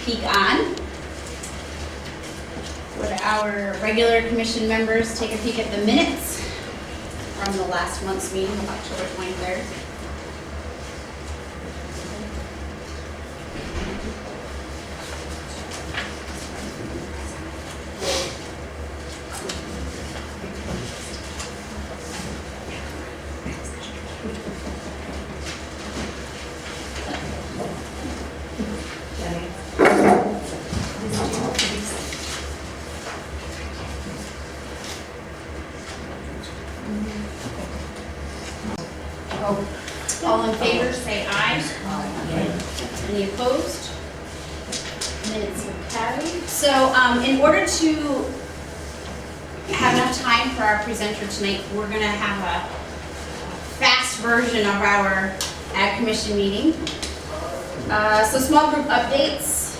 peek on. Would our regular commission members take a peek at the minutes from the last month's meeting of October 23rd? All in favor, say aye. Any opposed? Minutes will carry. So in order to have enough time for our presenter tonight, we're going to have a fast version of our Ag Commission meeting. So small group updates.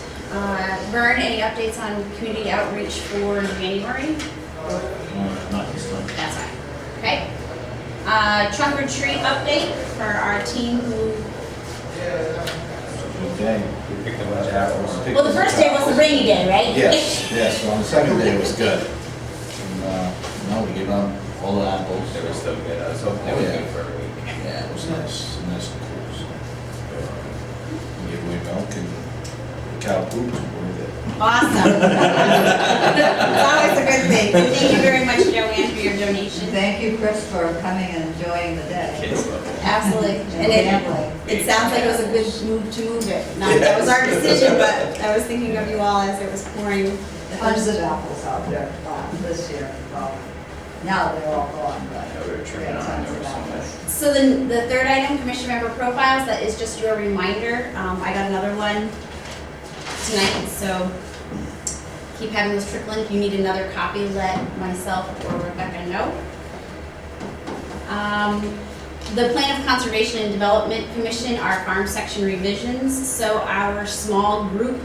Vern, any updates on community outreach for January? Not this time. That's fine. Okay. Trunk or treat update for our team who... Okay. We picked a bunch of apples. Well, the first day was the rainy day, right? Yes, yes. Well, on the second day it was good. And, no, we gave them all the apples. They were still good. I was hoping they would Yeah. go for a week. Yeah, it was nice, nice and cool. So, we gave away milk and cow poop. Worth it. Awesome. It's always a good thing. Thank you very much, Joanne, for your donation. Thank you, Chris, for coming and enjoying the day. Kids love it. Absolutely. And it sounds like it was a good move to move it. Not that was our decision, but I was thinking of you all as it was pouring. Tons of apples out there this year. Well, now they're all gone, but. I know we were tripping had on, tons there of was so apples. much. So then the third item, commission member profiles, that is just your reminder. I got another one tonight, so keep having those trickling. If you need another copy, let myself or Rebecca know. The Plan of Conservation and Development Commission, our farm section revisions. So our small group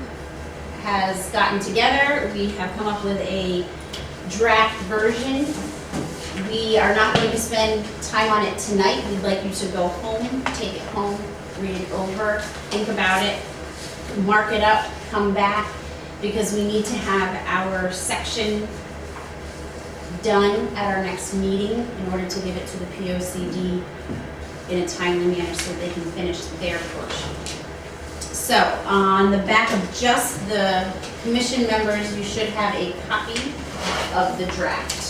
has gotten together. We have come up with a draft version. We are not going to spend time on it tonight. We'd like you to go home, take it home, read it over, think about it, mark it up, come back, because we need to have our section done at our next meeting in order to give it to the POCD in a timely manner so they can finish their portion. So on the back of just the commission members, you should have a copy of the draft.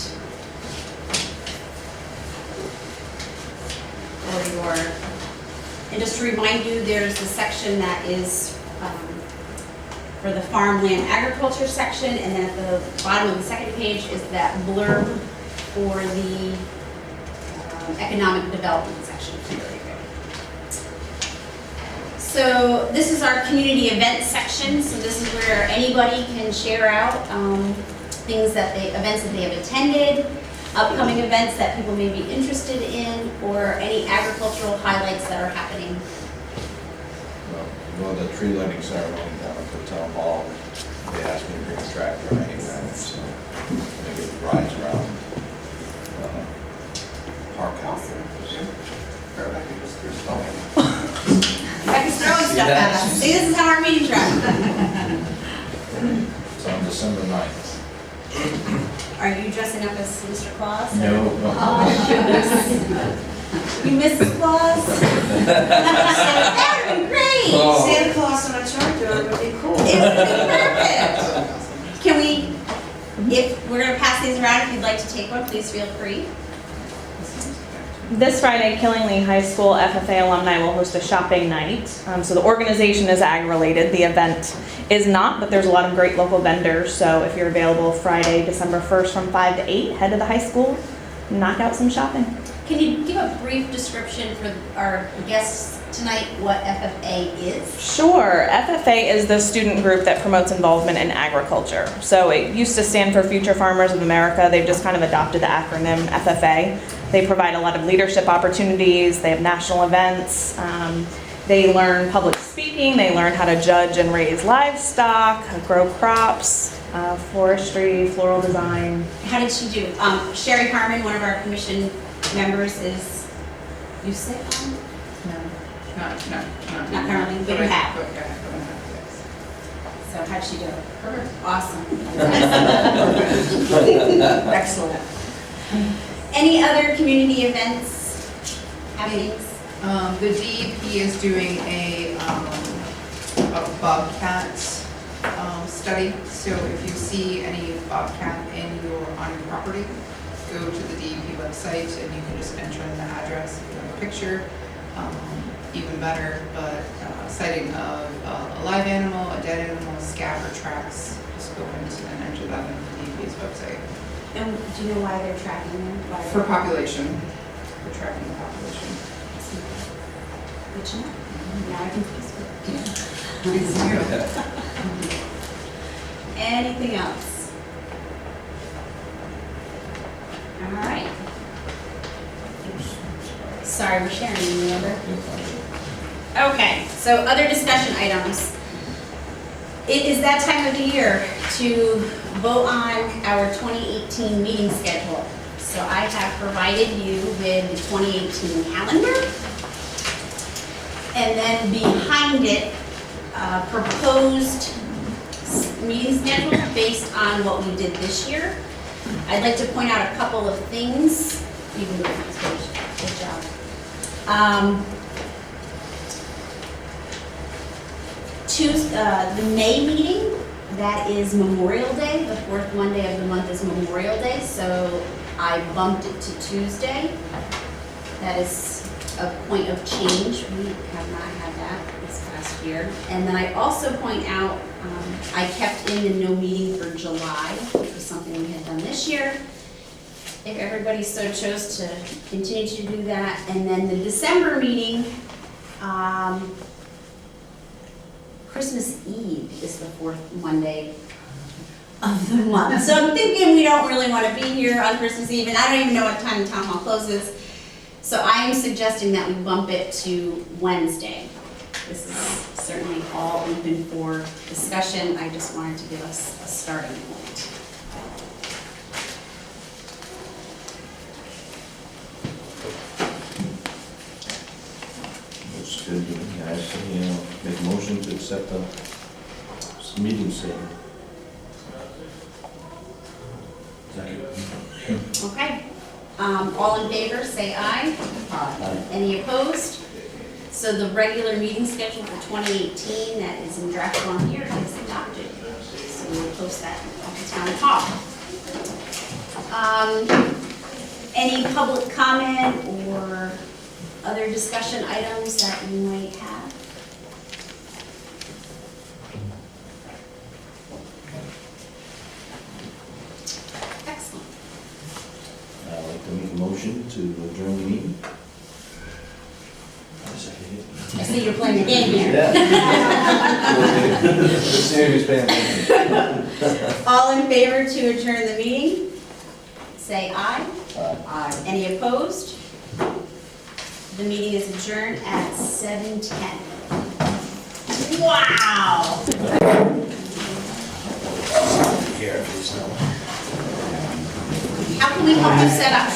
And just to remind you, there's a section that is for the farmland agriculture section, and then at the bottom of the second page is that blurb for the economic development section. So this is our community event section. So this is where anybody can share out events that they have attended, upcoming events that people may be interested in, or any agricultural highlights that are happening. Well, the tree lighting ceremony down at the town hall, they asked me to bring a tractor and I hang around, so maybe it rides around park out there. Rebecca's throwing stuff at us. See, this is how our meetings run. It's on December 9th. Are you dressing up as Mr. Claus? No. You Mrs. Claus? That would be great. Oh. Santa Claus on a tractor would be cool. It would be perfect. Can we, if we're gonna pass these around, if you'd like to take one, please feel free. This Friday, Killingly High School FFA alumni will host a shopping night. So the organization is ag related. The event is not, but there's a lot of great local vendors. So if you're available Friday, December 1st from 5 to 8, head to the high school, knock out some shopping. Can you give a brief description for our guests tonight what FFA is? Sure. FFA is the student group that promotes involvement in agriculture. So it used to stand for Future Farmers of America. They've just kind of adopted the acronym FFA. They provide a lot of leadership opportunities. They have national events. They learn public speaking. They learn how to judge and raise livestock, grow crops, forestry, floral design. How did she do? Sherry Harmon, one of our commission members, is, you sit on? No. Not currently, but you have. So how'd she do it? Awesome. Excellent. Any other community events, happenings? The DEP is doing a bobcat study. So if you see any bobcat on your property, go to the DEP website and you can just enter in the address. If you have a picture, even better. But sighting of a live animal, a dead animal, scab or tracks, just go into and enter that on the DEP's website. And do you know why they're tracking them? Why For population, for tracking the population. Good to know. Now I can Facebook. Anything else? All right. Sorry, we're sharing, remember? Okay, so other discussion items. It is that time of the year to vote on our 2018 meeting schedule. So I have provided you with the 2018 calendar. And then behind it, proposed meeting schedule based on what we did this year. I'd like to point out a couple of things. You can go to the next page. Good job. The May meeting, that is Memorial Day. The fourth Monday of the month is Memorial Day, so I bumped it to Tuesday. That is a point of change. We have not had that this past year. And then I also point out, I kept in the no meeting for July, which was something we had done this year. If everybody so chose to continue to do that. And then the December meeting, Christmas Eve is the fourth Monday of the month. So I'm thinking we don't really want to be here on Christmas Eve, and I don't even know what time the town hall closes. So I am suggesting that we bump it to Wednesday. This is certainly all open for discussion. I just wanted to give us a starting point. Looks good to me, guys. Make a motion to accept the meeting schedule. Okay. All in favor, say aye. Any opposed? So the regular meeting schedule for 2018 that is in draft form here is adopted. So we'll post that at the town hall. Any public comment or other discussion items that you might have? Excellent. I'd like to make a motion to adjourn the meeting. I see you're playing the game here. Serious family. All in favor to adjourn the meeting? Say aye. Aye. Any opposed? The meeting is adjourned at 7:10. Wow! Here, please, no. How can we help you set up?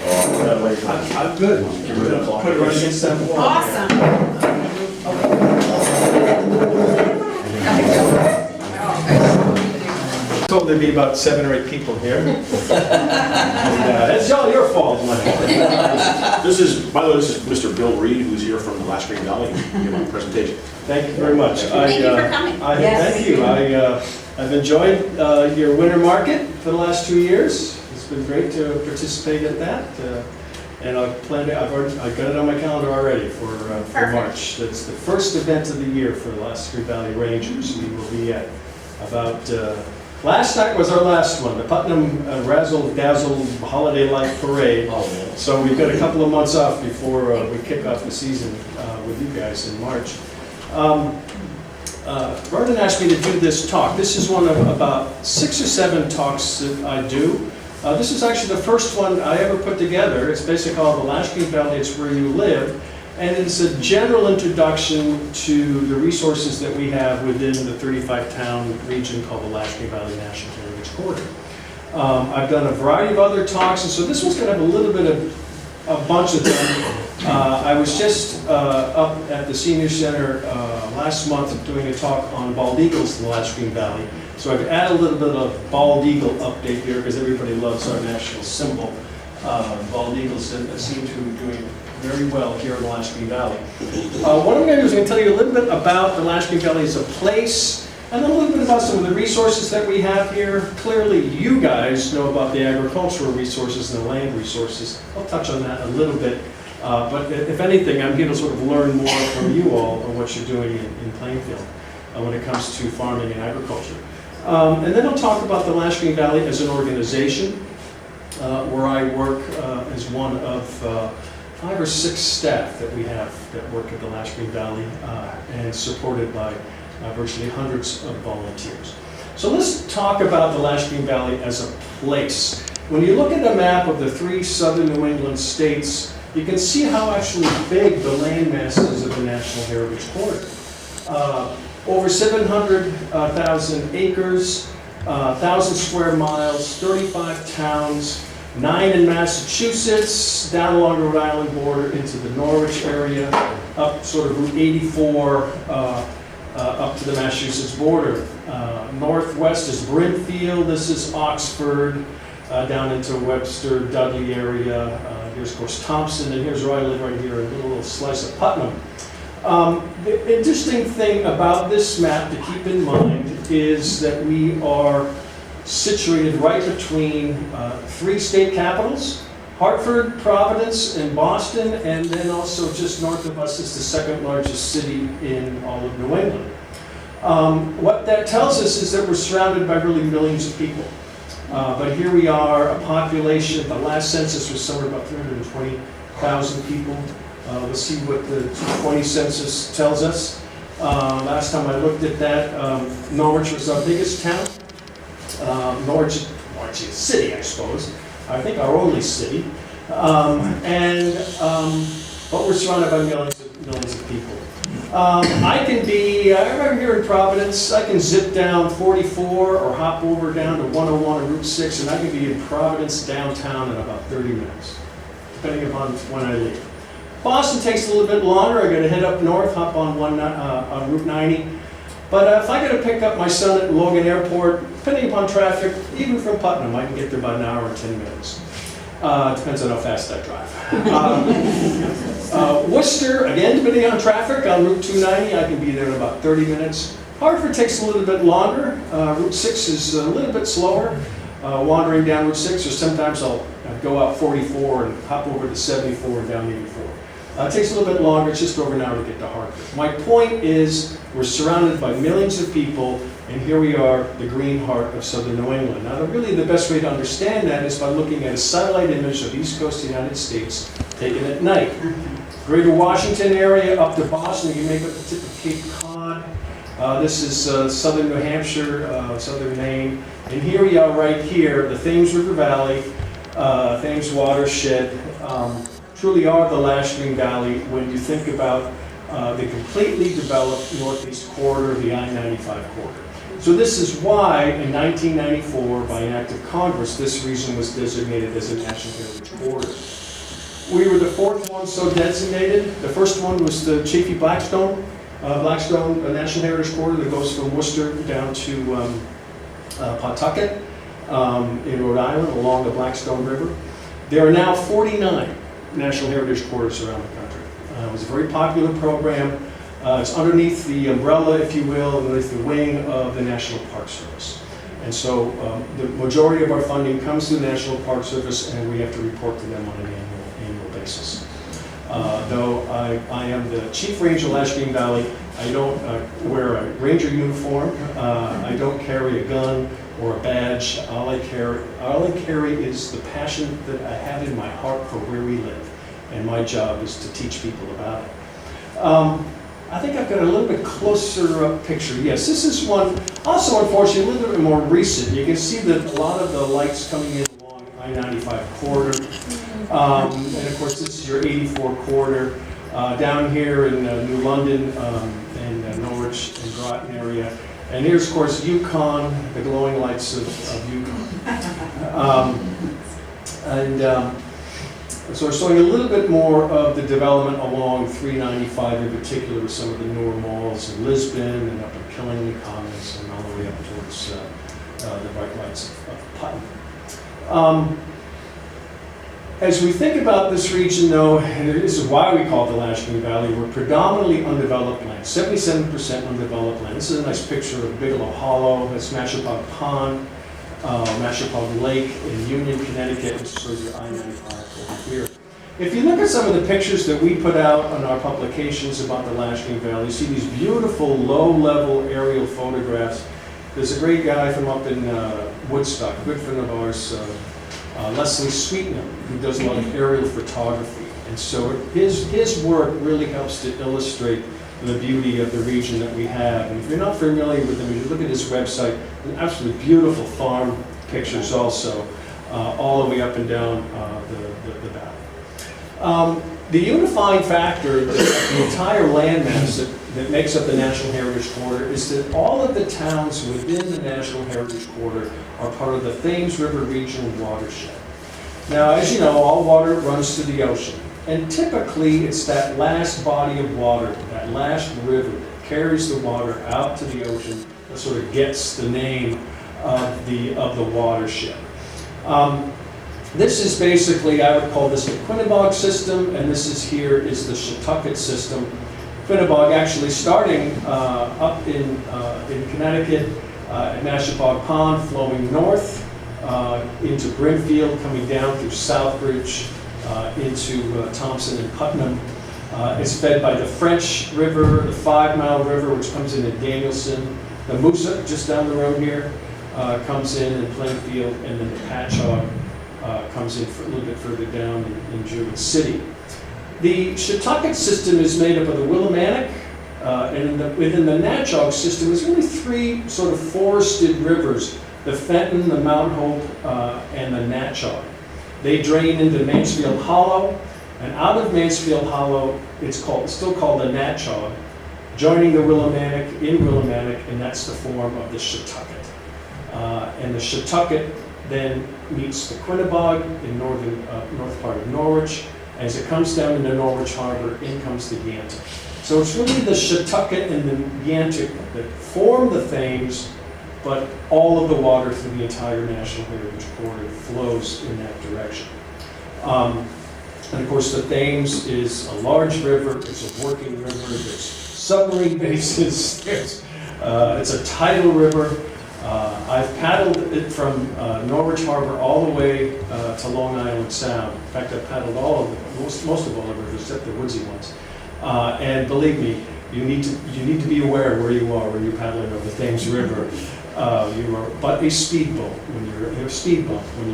I'm good. Put it right against that wall. Awesome. Told there'd be about 7 or 8 people here. It's all your fault, Mike. This is, by the way, this is Mr. Bill Reid, who's here from the Last Green Valley, giving a presentation. Thank you very much. Thank you for coming. Yes. Thank you. I've enjoyed your winter market for the last 2 years. It's been great to participate at that. And I got it on my calendar already for March. That's the first event of the year for the Last Green Valley Rangers. We will be at about, last night was our last one, the Putnam Razzle Dazzle Holiday Light Parade. So we've got a couple of months off before we kick off the season with you guys in March. Vernon asked me to do this talk. This is one of about 6 or 7 talks that I do. This is actually the first one I ever put together. It's basically called The Last Green Valley, It's Where You Live. And it's a general introduction to the resources that we have within the 35-town region called the Last Green Valley National Heritage Corridor. I've done a variety of other talks, and so this one's going to have a little bit of a bunch of them. I was just up at the Senior Center last month doing a talk on bald eagles in the Last Green Valley. So I've added a little bit of bald eagle update here because everybody loves our national symbol. Bald eagles seem to be doing very well here in the Last Green Valley. What I'm going to do is I'm going to tell you a little bit about the Last Green Valley as a place, and then a little bit about some of the resources that we have here. Clearly, you guys know about the agricultural resources and the land resources. I'll touch on that a little bit. But if anything, I'm here to sort of learn more from you all on what you're doing in Plainfield when it comes to farming and agriculture. And then I'll talk about the Last Green Valley as an organization, where I work as one of 5 or 6 staff that we have that work at the Last Green Valley, and supported by virtually hundreds of volunteers. So let's talk about the Last Green Valley as a place. When you look at a map of the 3 southern New England states, you can see how actually big the land mass is of the National Heritage Corridor. Over 700,000 acres, 1,000 square miles, 35 towns, 9 in Massachusetts, down along the Rhode Island border into the Norwich area, up sort of Route 84, up to the Massachusetts border. Northwest is Brimfield, this is Oxford, down into Webster, Dudley area. Here's, of course, Thompson, and here's where I live right here, a little slice of Putnam. The interesting thing about this map to keep in mind is that we are situated right between 3 state capitals, Hartford, Providence, and Boston, and then also just north of us is the 2nd largest city in all of New England. What that tells us is that we're surrounded by really millions of people. But here we are, a population, the last census was somewhere about 320,000 people. Let's see what the 2020 census tells us. Last time I looked at that, Norwich was our biggest town. Norwich is a city, I suppose. I think our only city. But we're surrounded by millions of people. I remember here in Providence, I can zip down 44 or hop over down to 101 or Route 6, and I can be in Providence downtown in about 30 minutes, depending upon when I leave. Boston takes a little bit longer. I got to head up north, hop on Route 90. But if I got to pick up my son at Logan Airport, depending upon traffic, even from Putnam, I can get there about an hour and 10 minutes. Depends on how fast I drive. Worcester, again, depending on traffic, on Route 290, I can be there in about 30 minutes. Hartford takes a little bit longer. Route 6 is a little bit slower. Wandering down Route 6, or sometimes I'll go out 44 and hop over to 74 and down 84. It takes a little bit longer, it's just over an hour to get to Hartford. My point is, we're surrounded by millions of people, and here we are, the green heart of southern New England. Now, really the best way to understand that is by looking at a satellite image of the East Coast of the United States taken at night. Greater Washington area up to Boston, you make up the tip of Cape Cod. This is southern New Hampshire, southern Maine. And here we are right here, the Thames River Valley, Thames watershed, truly are the Last Green Valley when you think about the completely developed northeast corridor of the I-95 corridor. So this is why, in 1994, by an act of Congress, this region was designated as a National Heritage Corridor. We were the 4th one so designated. The first one was the Chaffee Blackstone National Heritage Corridor that goes from Worcester down to Pawtucket in Rhode Island along the Blackstone River. There are now 49 National Heritage Corridors around the country. It was a very popular program. It's underneath the umbrella, if you will, underneath the wing of the National Park Service. And so the majority of our funding comes to the National Park Service, and we have to report to them on an annual basis. Though I am the Chief Ranger of Last Green Valley, I don't wear a ranger uniform. I don't carry a gun or a badge. All I carry is the passion that I have in my heart for where we live. And my job is to teach people about it. I think I've got a little bit closer up picture. Yes, this is one, also unfortunately, a little bit more recent. You can see that a lot of the lights coming in along I-95 corridor. And of course, this is your 84 corridor. Down here in New London and Norwich and Groton area. And here's, of course, Yukon, the glowing lights of Yukon. So we're showing a little bit more of the development along 395 in particular with some of the newer malls in Lisbon and up in Killingly Commons and all the way up towards the bright lights of Putnam. As we think about this region though, and this is why we call it the Lashing Valley, we're predominantly undeveloped land, 77% undeveloped land. This is a nice picture of Bigelow Hollow, that's Mashapog Pond, Mashapog Lake in Union, Connecticut, which shows your I-95 over here. If you look at some of the pictures that we put out on our publications about the Lashing Valley, you see these beautiful low-level aerial photographs. There's a great guy from up in Woodstock, a good friend of ours, Leslie Sweetnam, who does a lot of aerial photography. And so his work really helps to illustrate the beauty of the region that we have. And if you're not familiar with him, if you look at his website, absolutely beautiful farm pictures also, all the way up and down the valley. The unifying factor, the entire landmass that makes up the National Heritage Corridor is that all of the towns within the National Heritage Corridor are part of the Thames River Regional Watershed. Now, as you know, all water runs to the ocean. And typically, it's that last body of water, that last river that carries the water out to the ocean that sort of gets the name of the watershed. This is basically, I would call this the Quinnebog system, and this is here is the Shetucket system. Quinnebog actually starting up in Connecticut at Mashapog Pond, flowing north into Brimfield, coming down through Southbridge into Thompson and Putnam. It's fed by the French River, the 5 Mile River, which comes in at Danielson. The Moosa, just down the road here, comes in Plainfield, and then the Patchogue comes in a little bit further down in Jewett City. The Shetucket system is made up of the Willimantic, and within the Natchog system is really 3 sort of forested rivers, the Fenton, the Mount Hope, and the Natchog. They drain into Mansfield Hollow, and out of Mansfield Hollow, it's still called the Natchog, joining the Willimantic in Willimantic, and that's the form of the Shetucket. And the Shetucket then meets the Quinnebog in north part of Norwich. As it comes down into Norwich Harbor, in comes the Yantic. So it's really the Shetucket and the Yantic that form the Thames, but all of the water through the entire National Heritage Corridor flows in that direction. And of course, the Thames is a large river, it's a working river, there's submarine bases, it's a tidal river. I've paddled it from Norwich Harbor all the way to Long Island Sound. In fact, I've paddled most of all the rivers, except the woodsy ones. And believe me, you need to be aware where you are when you're paddling over the Thames River. You are but a speed bump when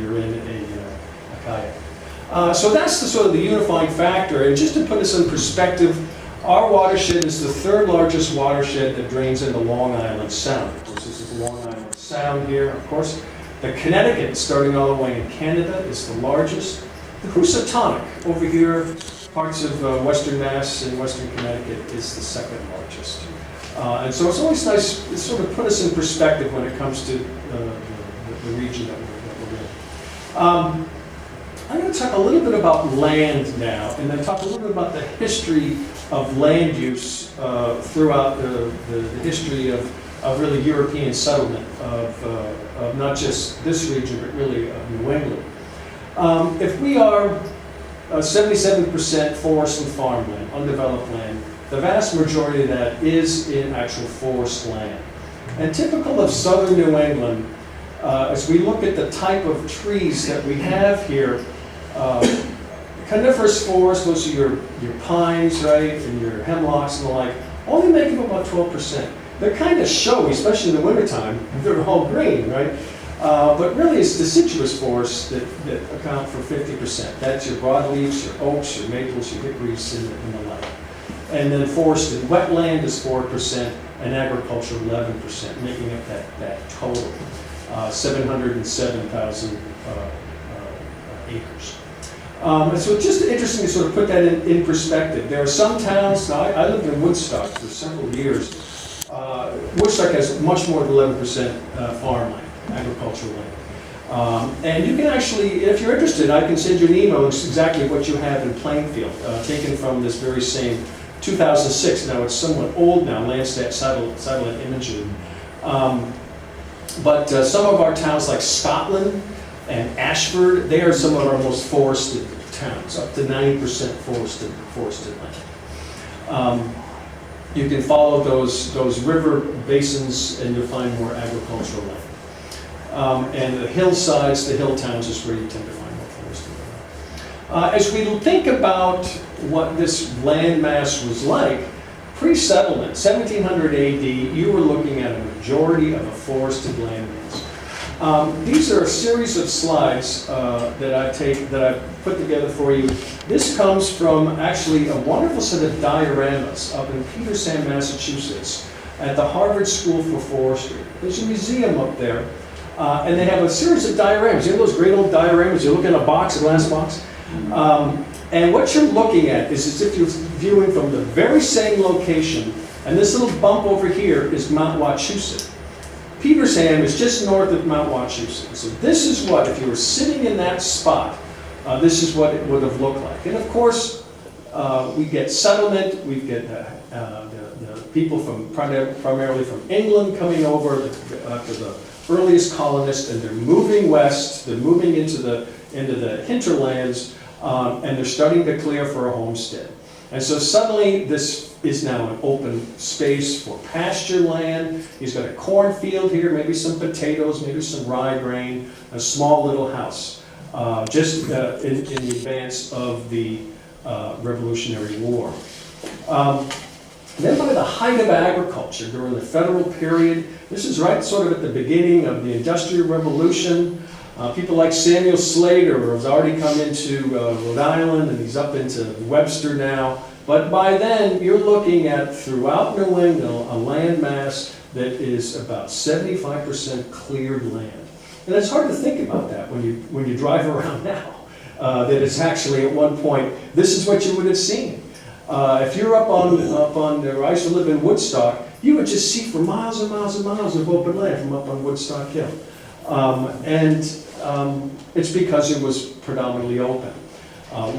you're in a kayak. So that's the sort of the unifying factor. And just to put this in perspective, our watershed is the 3rd largest watershed that drains into Long Island Sound. Of course, this is Long Island Sound here, of course. The Connecticut, starting all the way in Canada, is the largest. The Housatonic, over here, parts of Western Mass and Western Connecticut, is the 2nd largest. And so it's always nice to sort of put us in perspective when it comes to the region that we're in. I'm going to talk a little bit about land now, and then talk a little bit about the history of land use throughout the history of really European settlement of not just this region, but really of New England. If we are 77% forest and farmland, undeveloped land, the vast majority of that is in actual forest land. And typical of southern New England, as we look at the type of trees that we have here, coniferous forests, those are your pines, right, and your hemlocks and the like, only make up about 12%. They're kind of showy, especially in the wintertime. They're all green, right? But really it's deciduous forests that account for 50%. That's your broadleaves, your oaks, your maples, your hickories, and the like. And then forested wetland is 4%, and agriculture 11%, making up that total, 707,000 acres. And so it's just interesting to sort of put that in perspective. There are some towns, now I lived in Woodstock for several years. Woodstock has much more than 11% farmland, agricultural land. And you can actually, if you're interested, I can send you an email. It's exactly what you have in Plainfield, taken from this very same 2006. Now it's somewhat old now, Landsat satellite imagery. But some of our towns like Scotland and Ashford, they are some of our most forested towns, up to 90% forested land. You can follow those river basins and you'll find more agricultural land. And the hillsides, the hill towns is where you tend to find more forested land. As we think about what this landmass was like, pre-settlement, 1700 AD, you were looking at a majority of a forested landmass. These are a series of slides that I've put together for you. This comes from actually a wonderful set of dioramas up in Petersham, Massachusetts, at the Harvard School for Forestry. There's a museum up there, and they have a series of dioramas. You know those great old dioramas? You look in a box, a glass box? And what you're looking at is as if you're viewing from the very same location, and this little bump over here is Mount Wachusett. Petersham is just north of Mount Wachusett. So this is what, if you were sitting in that spot, this is what it would have looked like. And of course, we get settlement, we get the people from primarily from England coming over after the earliest colonists, and they're moving west, they're moving into the hinterlands, and they're starting to clear for a homestead. And so suddenly this is now an open space for pasture land. He's got a cornfield here, maybe some potatoes, maybe some rye grain, a small little house, just in advance of the Revolutionary War. Then by the height of agriculture during the federal period, this is right sort of at the beginning of the Industrial Revolution. People like Samuel Slater has already come into Rhode Island, and he's up into Webster now. But by then, you're looking at, throughout New England, a land mass that is about 75% cleared land. And it's hard to think about that when you drive around now, that it's actually at one point, this is what you would have seen. If you're up on where I used to live in Woodstock, you would just see for miles and miles and miles of open land from up on Woodstock Hill. It's because it was predominantly open.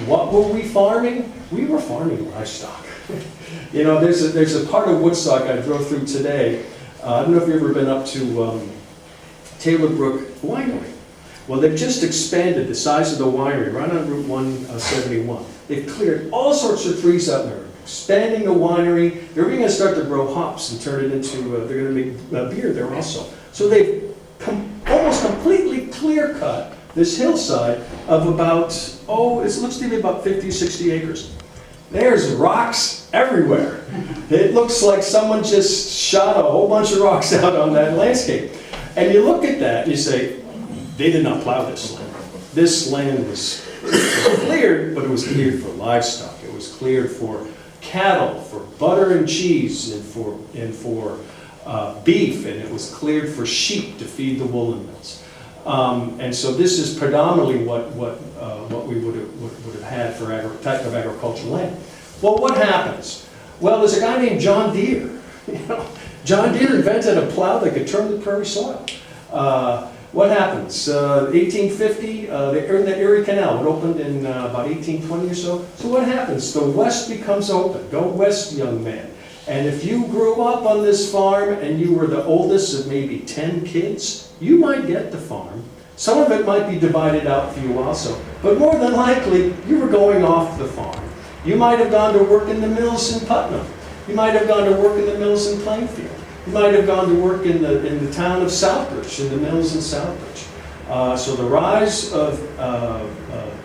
What were we farming? We were farming livestock. You know, there's a part of Woodstock I drove through today. I don't know if you've ever been up to Taylor Brook Winery. Well, they've just expanded the size of the winery right on Route 171. They've cleared all sorts of trees up there, expanding the winery. They're going to start to grow hops and turn it into, they're going to make beer there also. So they've almost completely clear cut this hillside of about, it looks to be about 50, 60 acres. There's rocks everywhere. It looks like someone just shot a whole bunch of rocks out on that landscape. And you look at that and you say, they did not plow this land. This land was cleared, but it was cleared for livestock. It was cleared for cattle, for butter and cheese, and for beef, and it was cleared for sheep to feed the woolen mills. And so this is predominantly what we would have had for type of agricultural land. Well, what happens? Well, there's a guy named John Deere. You know, John Deere invented a plow that could turn the prairie soil. What happens? 1850, the Erie Canal, it opened in about 1820 or so. So what happens? The West becomes open. Go west, young man. And if you grew up on this farm and you were the oldest of maybe 10 kids, you might get the farm. Some of it might be divided out for you also. But more than likely, you were going off the farm. You might have gone to work in the mills in Putnam. You might have gone to work in the mills in Plainfield. You might have gone to work in the town of Southbridge, in the mills in Southbridge. So the rise of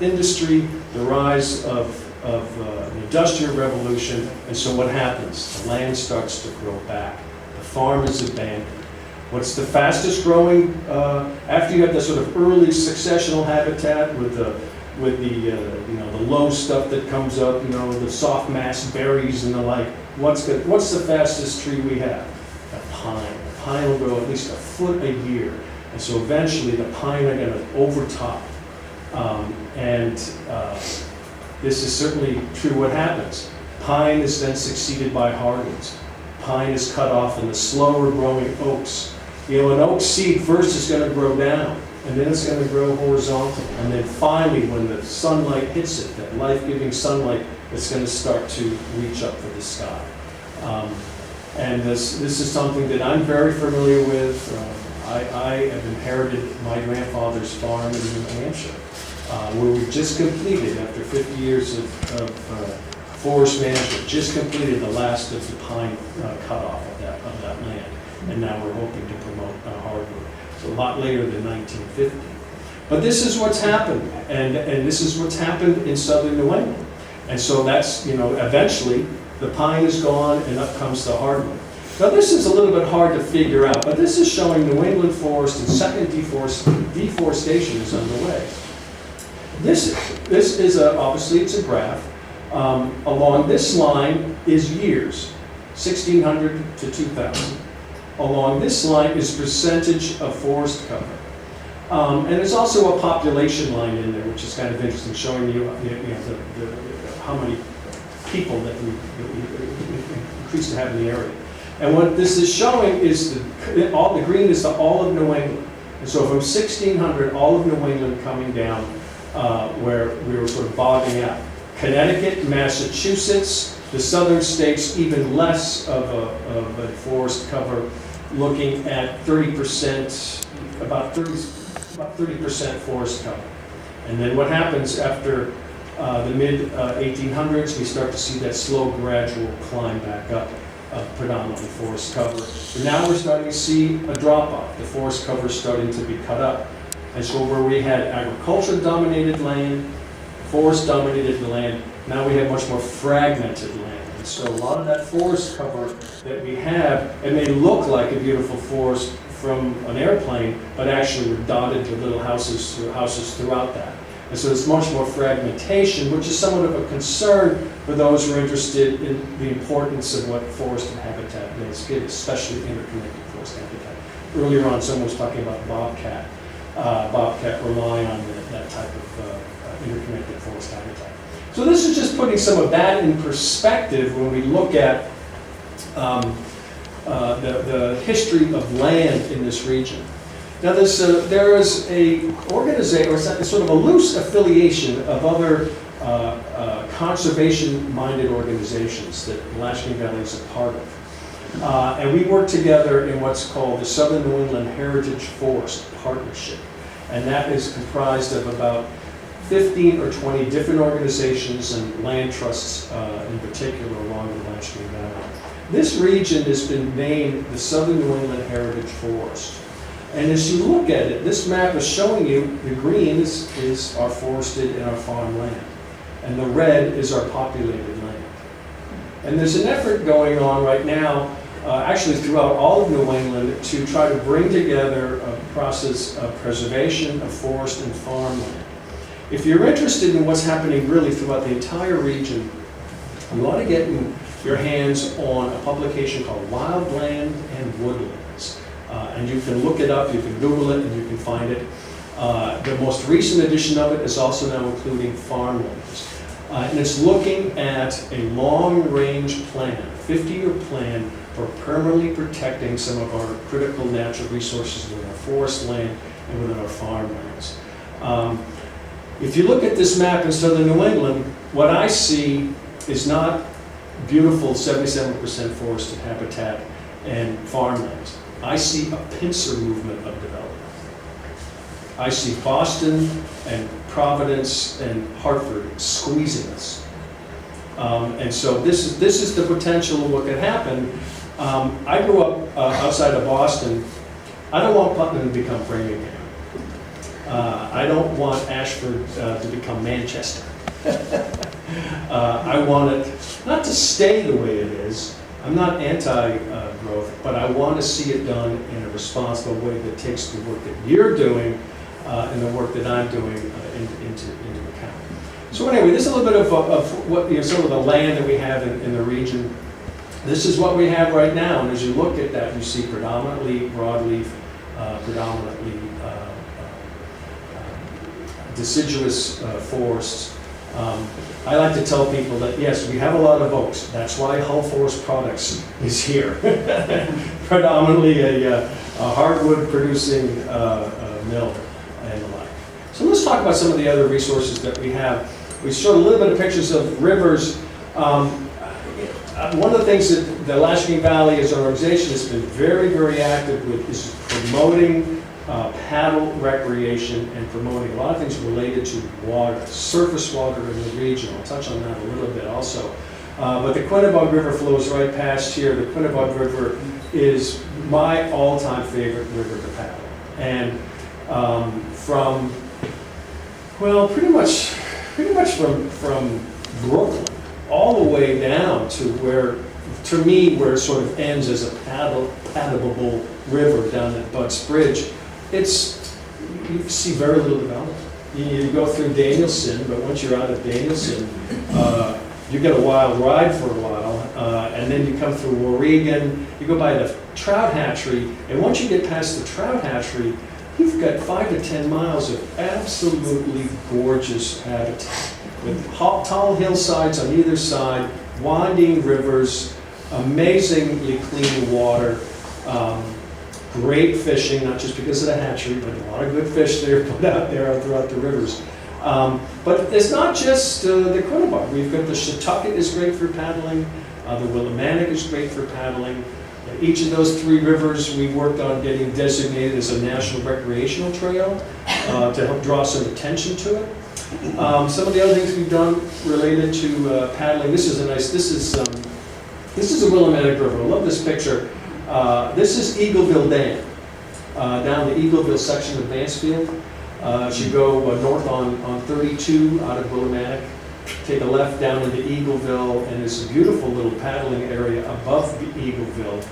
industry, the rise of the Industrial Revolution, and so what happens? The land starts to grow back. The farm is abandoned. What's the fastest growing, after you have the sort of early successional habitat with the low stuff that comes up, the soft mass berries and the like, what's the fastest tree we have? A pine. The pine will grow at least a foot a year. And so eventually the pine are going to overtop. This is certainly true what happens. Pine is then succeeded by hardwoods. Pine is cut off and the slower growing oaks You know, an oak seed first is going to grow down, and then it's going to grow horizontal. And then finally, when the sunlight hits it, that life-giving sunlight, it's going to start to reach up for the sky. And this is something that I'm very familiar with. I have inherited my grandfather's farm in New Hampshire, where we just completed, after 50 years of forest management, just completed the last of the pine cutoff of that land. And now we're hoping to promote hardwood. It's a lot later than 1950. But this is what's happened, and this is what's happened in southern New England. And so that's, you know, eventually the pine is gone and up comes the hardwood. Now this is a little bit hard to figure out, but this is showing New England forest and second deforestation is underway. This is obviously it's a graph. Along this line is years, 1600 to 2000. Along this line is percentage of forest cover. And there's also a population line in there, which is kind of interesting, showing you, how many people that we increase to have in the area. And what this is showing is all the green is all of New England. And so from 1600, all of New England coming down where we were sort of bogging out. Connecticut, Massachusetts, the southern states, even less of a forest cover, looking at 30%, about 30% forest cover. And then what happens after the mid-1800s, we start to see that slow, gradual climb back up of predominantly forest cover. But now we're starting to see a drop-off. The forest cover is starting to be cut up. And so where we had agriculture-dominated land, forest-dominated land, now we have much more fragmented land. And so a lot of that forest cover that we have, it may look like a beautiful forest from an airplane, but actually we're dotted with little houses throughout that. And so it's much more fragmentation, which is somewhat of a concern for those who are interested in the importance of what forest and habitat is, especially interconnected forest habitat. Earlier on, someone was talking about bobcat. Bobcat rely on that type of interconnected forest habitat. So this is just putting some of that in perspective when we look at the history of land in this region. Now there is a organization, or sort of a loose affiliation of other conservation-minded organizations that Lashking Valley is a part of. And we work together in what's called the Southern New England Heritage Forest Partnership. And that is comprised of about 15 or 20 different organizations and land trusts in particular along the Lashking Valley. This region has been named the Southern New England Heritage Forest. And as you look at it, this map is showing you the green is our forested and our farm land. And the red is our populated land. And there's an effort going on right now, actually throughout all of New England, to try to bring together a process of preservation of forest and farmland. If you're interested in what's happening really throughout the entire region, you ought to get your hands on a publication called Wildland and Woodlands. And you can look it up, you can Google it, and you can find it. The most recent edition of it is also now including farmlands. And it's looking at a long-range plan, a 50-year plan for permanently protecting some of our critical natural resources within our forest land and within our farmlands. If you look at this map in southern New England, what I see is not beautiful 77% forested habitat and farmlands. I see a pincer movement of development. I see Boston and Providence and Hartford squeezing us. And so this is the potential of what could happen. I grew up outside of Boston. I don't want Putnam to become Framingham. I don't want Ashford to become Manchester. I want it not to stay the way it is. I'm not anti-growth, but I want to see it done in a responsible way that takes the work that you're doing and the work that I'm doing into account. So anyway, this is a little bit of what some of the land that we have in the region. This is what we have right now, and as you look at that, you see predominantly broadleaf, predominantly deciduous forests. I like to tell people that yes, we have a lot of oaks. That's why Hull Forest Products is here. Predominantly a hardwood producing mill and the like. So let's talk about some of the other resources that we have. We showed a little bit of pictures of rivers. One of the things that the Lashing Valley as an organization has been very, very active with is promoting paddle recreation and promoting a lot of things related to water, surface water in the region. I'll touch on that a little bit also. But the Quinnebog River flows right past here. The Quinnebog River is my all-time favorite river to paddle. And from, well, pretty much from Brooklyn all the way down to where, to me, where it sort of ends as a paddleable river down at Bud's Bridge, you see very little development. You go through Danielson, but once you're out of Danielson, you get a wild ride for a while, and then you come through Oregon, you go by the trout hatchery, and once you get past the trout hatchery, you've got 5 to 10 miles of absolutely gorgeous habitat with tall hillsides on either side, winding rivers, amazingly clean water, great fishing, not just because of the hatchery, but a lot of good fish there put out there throughout the rivers. But it's not just the Quinnebog. We've got the Shetucket is great for paddling, the Willimantic is great for paddling. Each of those 3 rivers we worked on getting designated as a national recreational trail to help draw some attention to it. Some of the other things we've done related to paddling. This is a Willimantic River. I love this picture. This is Eagleville Dam, down the Eagleville section of Mansfield. As you go north on 32 out of Willimantic, take a left down into Eagleville, and there's a beautiful little paddling area above the Eagleville.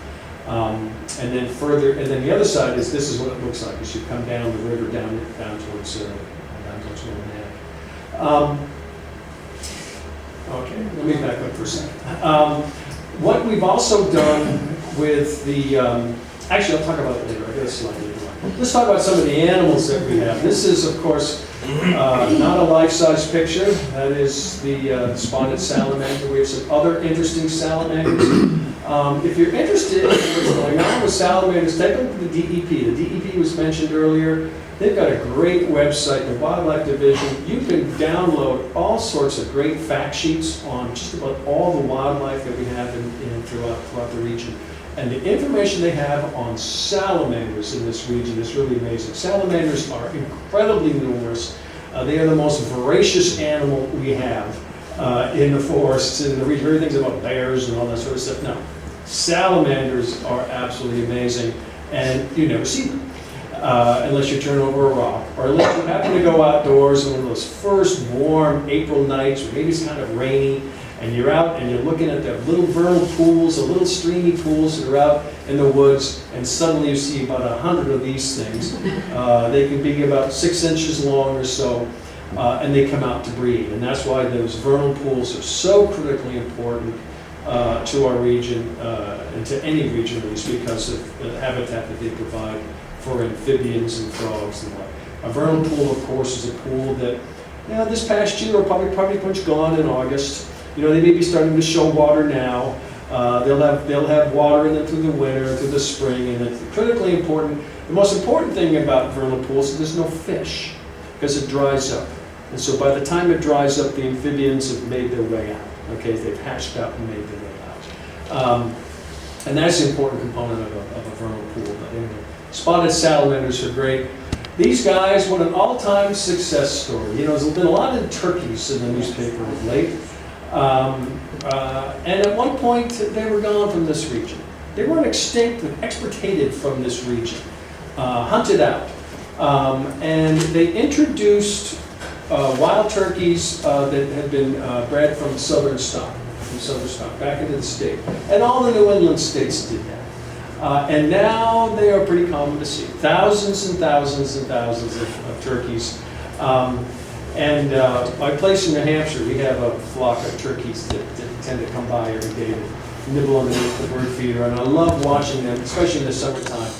And then further, and then the other side is, this is what it looks like as you come down the river down towards Willimantic. Okay, let me back up for a second. What we've also done with the, actually I'll talk about it later, I got a slide later on. Let's talk about some of the animals that we have. This is, of course, not a life-size picture. That is the spotted salamander. We have some other interesting salamanders. If you're interested in what's going on with salamanders, take a look at the DEP. The DEP was mentioned earlier. They've got a great website, the Wildlife Division. You can download all sorts of great fact sheets on just about all the wildlife that we have throughout the region. And the information they have on salamanders in this region is really amazing. Salamanders are incredibly numerous. They are the most voracious animal we have in the forests, in the region. Everything's about bears and all that sort of stuff. No, salamanders are absolutely amazing, and you never see them. Unless you turn over a rock, or unless you happen to go outdoors on one of those first warm April nights, or maybe it's kind of rainy, and you're out and you're looking at the little vernal pools, the little streamy pools that are out in the woods, and suddenly you see about 100 of these things. They can be about 6 inches long or so, and they come out to breed. And that's why those vernal pools are so critically important to our region, and to any region at least, because of the habitat that they provide for amphibians and frogs and what. A vernal pool, of course, is a pool that, this past year, or probably pretty much gone in August. They may be starting to show water now. They'll have water in them through the winter, through the spring, and it's critically important. The most important thing about vernal pools is there's no fish, because it dries up. And so by the time it dries up, the amphibians have made their way out. Okay, they've hatched out and made their way out. And that's the important component of a vernal pool. But anyway, spotted salamanders are great. These guys, what an all-time success story. There's been a lot of turkeys in the newspaper of late. And at one point, they were gone from this region. They weren't extinct, but extirpated from this region, hunted out. And they introduced wild turkeys that had been bred from southern stock, back into the state. And all the New England states did that. And now they are pretty common to see. Thousands and thousands and thousands of turkeys. And my place in New Hampshire, we have a flock of turkeys that tend to come by every day to nibble underneath the bird feeder. And I love watching them, especially in the summertime.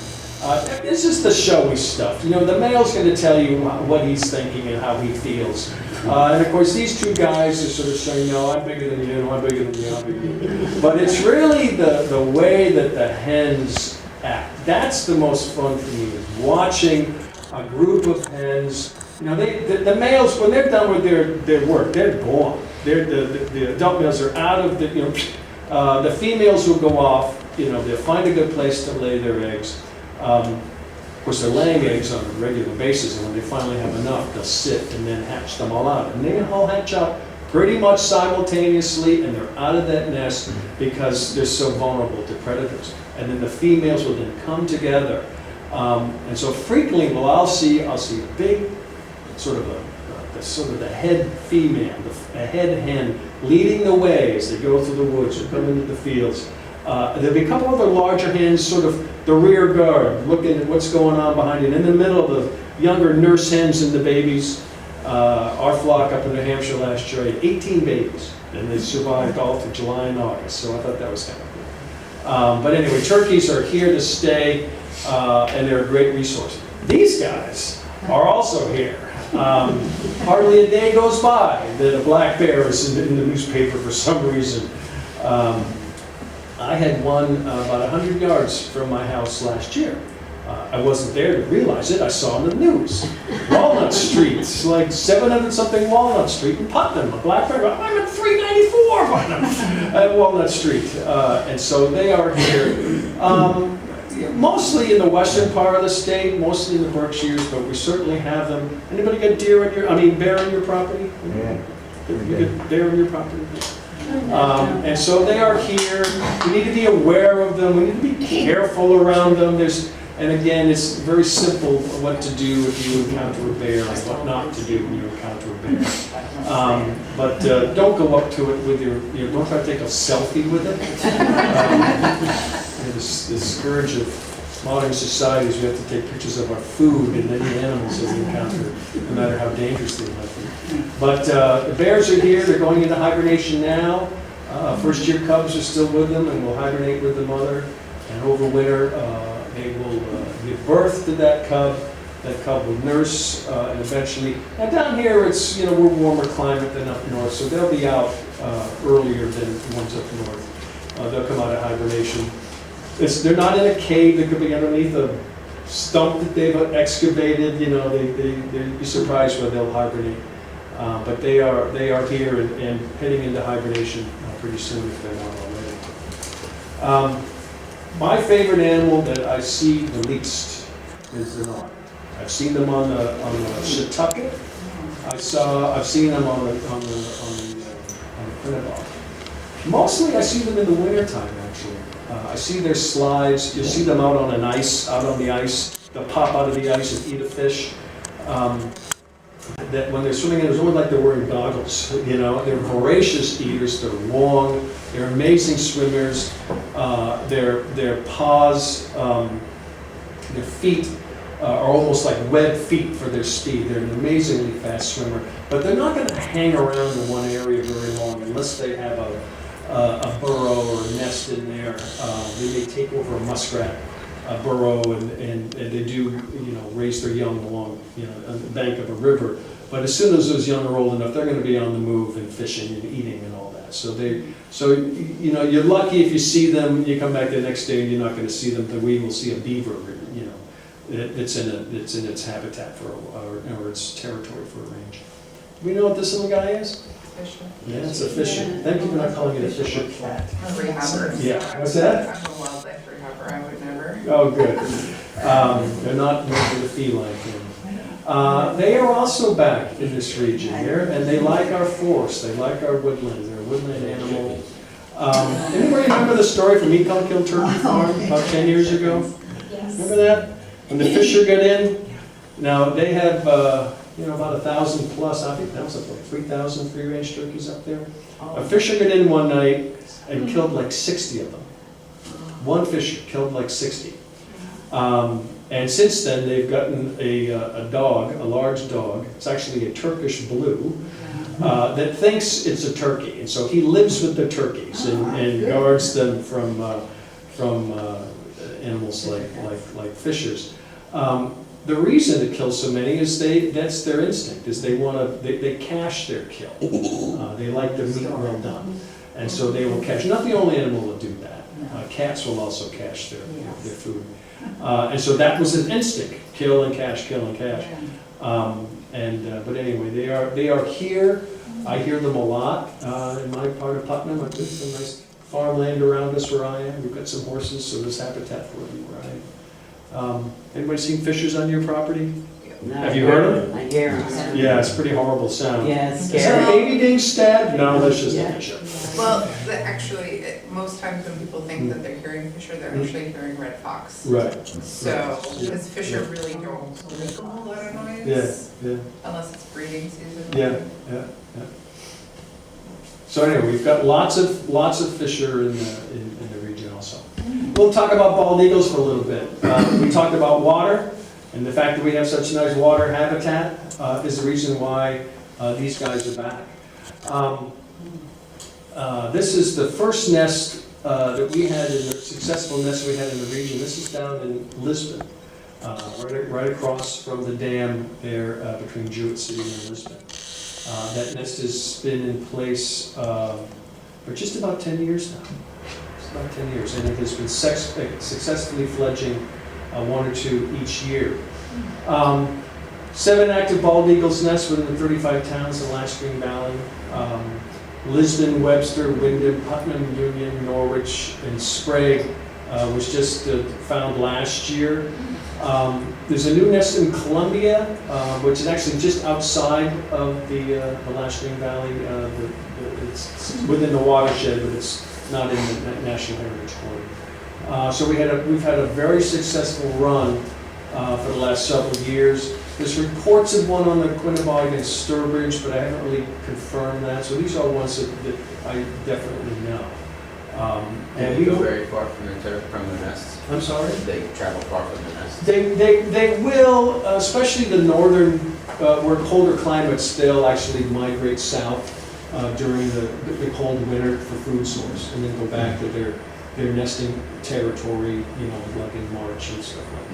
It's just the showy stuff. The male's going to tell you what he's thinking and how he feels. And of course, these two guys are sort of saying, no, I'm bigger than you, no, I'm bigger than you, I'm bigger than you. But it's really the way that the hens act. That's the most fun for me, is watching a group of hens. You know, the males, when they're done with their work, they're gone. The adult males are out of the, you know, the females will go off, you know, they'll find a good place to lay their eggs. Of course, they're laying eggs on a regular basis, and when they finally have enough, they'll sit and then hatch them all out. And they all hatch out pretty much simultaneously, and they're out of that nest because they're so vulnerable to predators. And then the females will then come together. And so frequently, well, I'll see a big, sort of the head female, a head hen, leading the way as they go through the woods or come into the fields. There'll be a couple other larger hens, sort of the rear guard, looking at what's going on behind it. In the middle, the younger nurse hens and the babies. Our flock up in New Hampshire last year had 18 babies, and they survived all through July and August, so I thought that was kind of cool. But anyway, turkeys are here to stay, and they're a great resource. These guys are also here. Hardly a day goes by that a black bear is in the newspaper for some reason. I had one about 100 yards from my house last year. I wasn't there to realize it. I saw on the news. Walnut Street, it's like 700 something Walnut Street in Putnam. A black bear, I'm at 394 Putnam at Walnut Street. And so they are here. Mostly in the western part of the state, mostly in the Berkshires, but we certainly have them. Anybody got bear on your property? Yeah. You got bear on your property? And so they are here. We need to be aware of them. We need to be careful around them. And again, it's very simple what to do if you encounter a bear and what not to do when you encounter a bear. But don't go up to it with don't try to take a selfie with it. This scourge of modern society is we have to take pictures of our food and any animals that we encounter, no matter how dangerous they might be. But the bears are here. They're going into hibernation now. First-year cubs are still with them and will hibernate with the mother. And over winter, they will give birth to that cub. That cub will nurse and eventually. Now down here, it's we're warmer climate than up north, so they'll be out earlier than the ones up north. They'll come out of hibernation. They're not in a cave. They could be underneath a stump that they've excavated. They'd be surprised where they'll hibernate. But they are here and heading into hibernation pretty soon if they're not already. My favorite animal that I see the least is the knot. I've seen them on the Shetucket. I've seen them on the Quinnipiac. Mostly I see them in the wintertime, actually. I see their slides. You'll see them out on the ice. They'll pop out of the ice and eat a fish. That when they're swimming in, it's almost like they're wearing goggles. They're voracious eaters. They're long. They're amazing swimmers. Their paws, their feet are almost like webbed feet for their speed. They're an amazingly fast swimmer. But they're not going to hang around in one area very long unless they have a burrow or a nest in there. They may take over a muskrat burrow and they do raise their young along on the bank of a river. But as soon as those young are old enough, they're going to be on the move and fishing and eating and all that. So you're lucky if you see them. You come back the next day and you're not going to see them. We will see a beaver, it's in its habitat or its territory for a range. Do we know what this little guy is? Fisher. Yeah, it's a fisher. Thank you for not calling it a fisher cat. Rehopper. Yeah, what's that? I'm a wildlife rehopper, I would never. Oh, good. They're not known for the feline thing. They are also back in this region here, and they like our forest. They like our woodland. They're a woodland animal. Anybody remember the story from Econ Kill Turkey Farm about 10 years ago? Yes. Remember that? When the fisher got in? Now, they have about 1,000 plus, I think that was like 3,000 free-range turkeys up there. A fisher got in one night and killed like 60 of them. One fisher killed like 60. And since then, they've gotten a dog, a large dog. It's actually a Turkish blue that thinks it's a turkey. And so he lives with the turkeys and guards them from animals like fishers. The reason it kills so many is that's their instinct, is they cache their kill. They like their meat well done. And so they will catch, not the only animal will do that. Cats will also cache their food. And so that was an instinct, kill and cache, kill and cache. But anyway, they are here. I hear them a lot in my part of Putnam. There's some nice farmland around us where I am. We've got some horses, so there's habitat for them where I am. Anybody seen fishers on your property? No, Have you heard them? I hear them. Yeah, it's a pretty horrible sound. Yeah, it's Is that scary. a baby being stabbed? No, that's just a Yeah. fisher. Well, actually, most times when people think that they're hearing Fisher, they're Mm. actually hearing red fox. Right. So, Yeah. because Fisher really don't make a whole lot of noise. Yeah, yeah. Unless it's breeding season. Yeah, yeah. So anyway, we've got lots of fisher in the region also. We'll talk about bald eagles for a little bit. We talked about water, and the fact that we have such nice water habitat is the reason why these guys are back. This is the first nest that we had, in the successful nest we had in the region. This is down in Lisbon, right across from the dam there between Jewett City and Lisbon. That nest has been in place for just about 10 years now. It's about 10 years, and it has been successfully fledging one or two each year. 7 active bald eagles nests within the 35 towns in Last Green Valley. Lisbon, Webster, Wyndham, Putnam, Union, Norwich, and Sprague was just found last year. There's a new nest in Columbia, which is actually just outside of the Last Green Valley. It's within the watershed, but it's not in the National Heritage Corridor. So we've had a very successful run for the last several years. There's reports of one on the Quinnebog and Sturbridge, but I haven't really confirmed that. So these are ones that I definitely know. And they go very far from the nests. I'm sorry? They travel far from the nests. They will, especially the northern, where colder climates, they'll actually migrate south during the cold winter for food source, and then go back to their nesting territory, like in March and stuff like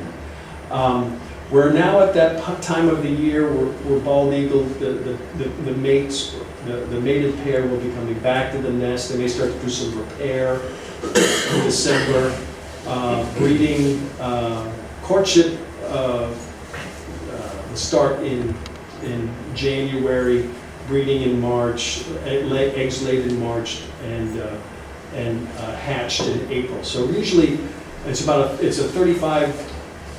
that. We're now at that time of the year where bald eagle, the mates, the mated pair will be coming back to the nest. They may start to do some repair in December. Breeding, courtship will start in January, breeding in March, eggs laid in March, and hatched in April. So usually it's a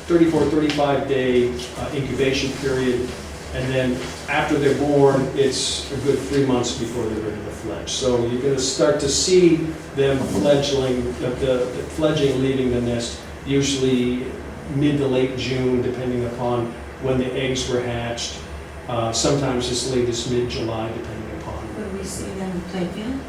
34-35 day incubation period, and then after they're born, it's a good 3 months before they're ready to fledge. So you're going to start to see them fledgling, the fledging leaving the nest, usually mid to late June, depending upon when the eggs were hatched. Sometimes as late as mid-July, depending upon. Would we see them in Plainfield?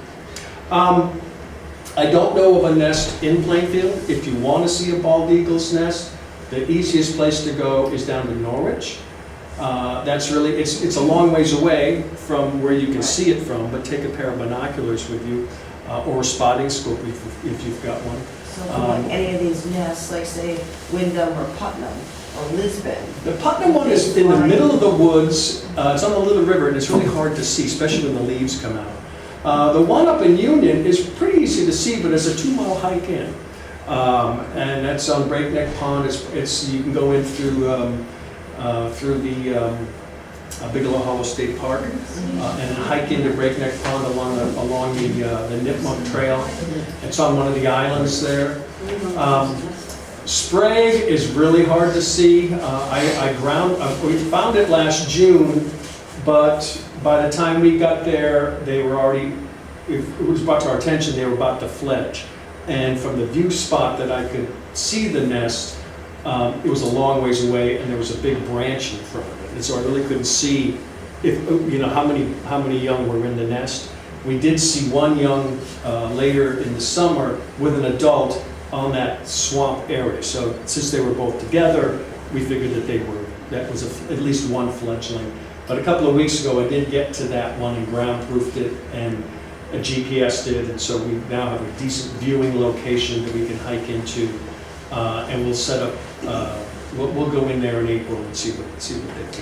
I don't know of a nest in Plainfield. If you want to see a bald eagle's nest, the easiest place to go is down to Norwich. That's really, it's a long ways away from where you can see it from, but take a pair of binoculars with you, or a spotting scope if you've got one. So any of these nests, like say Wyndham or Putnam or Lisbon? The Putnam one is in the middle of the woods. It's on the Little River, and it's really hard to see, especially when the leaves come out. The one up in Union is pretty easy to see, but it's a 2-mile hike in. And that's on Breakneck Pond. You can go in through the Bigelow Hollow State Park and hike into Breakneck Pond along the Nipmuc Trail. It's on one of the islands there. Sprague is really hard to see. We found it last June, but by the time we got there, they were already, it was brought to our attention, they were about to fledge. And from the view spot that I could see the nest, it was a long ways away, and there was a big branch in front of it. And so I really couldn't see how many young were in the nest. We did see one young later in the summer with an adult on that swamp area. So since they were both together, we figured that was at least one fledgling. But a couple of weeks ago, I did get to that one and ground-proofed it, and a GPS did, and so we now have a decent viewing location that we can hike into, and we'll set up. We'll go in there in April and see what they've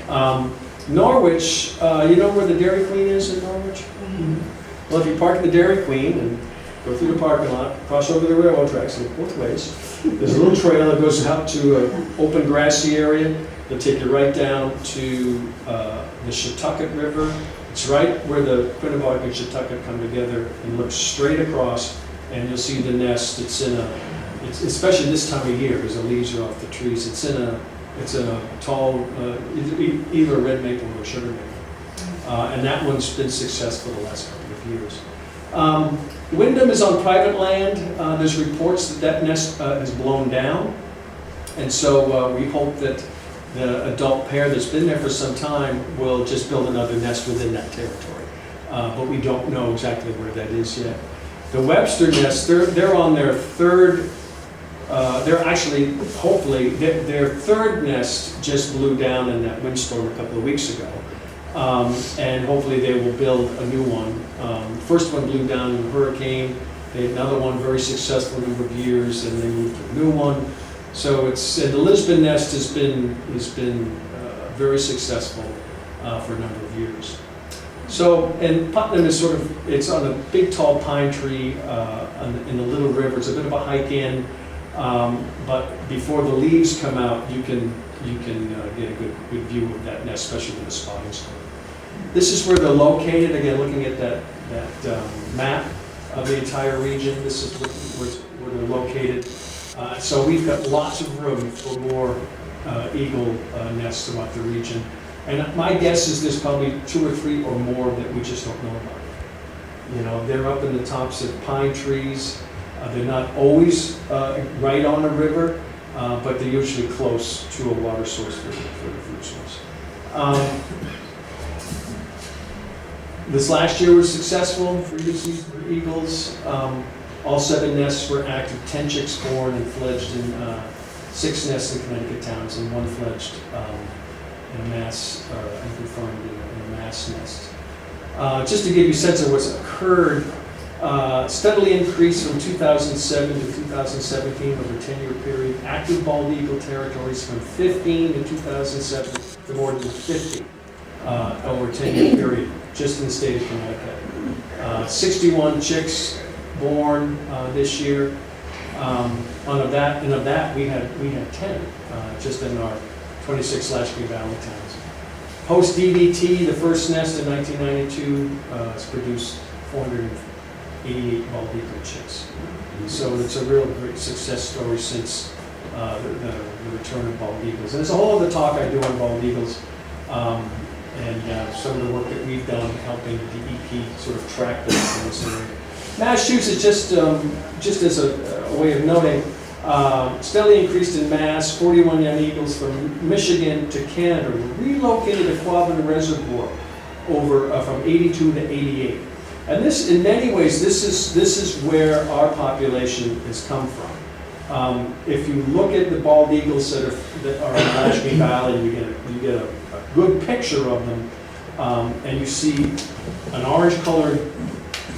got. Norwich, you know where the Dairy Queen is in Norwich? Mm-hmm. Well, if you park at the Dairy Queen and go through the parking lot, cross over the railroad tracks, look both ways. There's a little trail that goes out to an open grassy area. They'll take you right down to the Shetucket River. It's right where the Quinebaug and Shetucket come together, and look straight across, and you'll see the nest. It's in a, especially this time of year, because the leaves are off the trees. It's in a tall, either a red maple or a sugar maple. And that one's been successful the last couple of years. Wyndham is on private land. There's reports that nest has blown down. And so we hope that the adult pair that's been there for some time will just build another nest within that territory. But we don't know exactly where that is yet. The Webster nest, they're on their third, they're actually, hopefully, their third nest just blew down in that windstorm a couple of weeks ago. And hopefully they will build a new one. First one blew down in a hurricane. They had another one very successful number of years, and they moved to a new one. So it's, and the Lisbon nest has been very successful for a number of years. So, and Putnam is sort of, it's on a big tall pine tree in the little river. It's a bit of a hike in, but before the leaves come out, you can get a good view of that nest, especially with the spotting storm. This is where they're located. Again, looking at that map of the entire region, this is where they're located. So we've got lots of room for more eagle nests throughout the region. And my guess is there's probably 2 or 3 or more that we just don't know about. You know, they're up in the tops of pine trees. They're not always right on a river, but they're usually close to a water source for the food source. This last year was successful for eagles. All 7 nests were active, 10 chicks born and fledged in 6 nests in Connecticut towns, and 1 fledged in a mass, and confirmed in a mass nest. Just to give you a sense of what's occurred, steadily increased from 2007 to 2017 over a 10-year period. Active bald eagle territories from 15 in 2007 to more than 50 over a 10-year period, just in the state of Connecticut. 61 chicks born this year. Of that, we had 10 just in our 26 Latchkey Valley towns. Post DVT, the first nest in 1992 has produced 488 bald eagle chicks. So it's a real great success story since the return of bald eagles. And there's a whole other talk I do on bald eagles, and some of the work that we've done helping the DEP sort of track this in this area. Massachusetts, just as a way of noting, steadily increased in mass. 41 young eagles from Michigan to Canada were relocated to Quabbin Reservoir from 82 to 88. And this, in many ways, this is where our population has come from. If you look at the bald eagles that are in Latchkey Valley, you get a good picture of them, and you see an orange-colored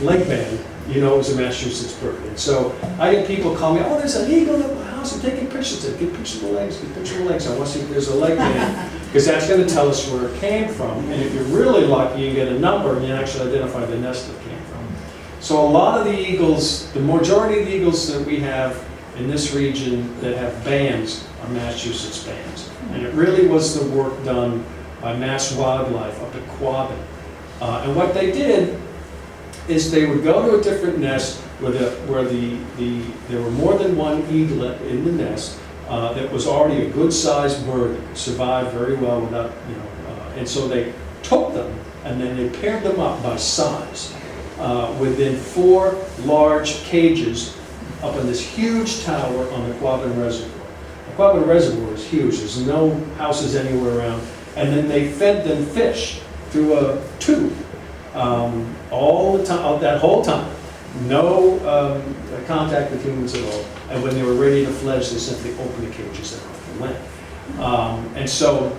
leg band. You know it was a Massachusetts bird. And so I get people call me, oh, there's an eagle at my house, I'm taking pictures of it. Get pictures of the legs, get pictures of the legs. I want to see if there's a leg band, because that's going to tell us where it came from. And if you're really lucky, you get a number and you actually identify the nest it came from. So a lot of the eagles, the majority of the eagles that we have in this region that have bands are Massachusetts bands. And it really was the work done by Mass Wildlife up at Quabbin. And what they did is they would go to a different nest where there were more than one eaglet in the nest that was already a good-sized bird that could survive very well without, and so they took them and then they paired them up by size within 4 large cages up in this huge tower on the Quabbin Reservoir. The Quabbin Reservoir is huge. There's no houses anywhere around. And then they fed them fish through a tube. All the time, that whole time, no contact with humans at all. And when they were ready to fledge, they simply opened the cages and off they went. And so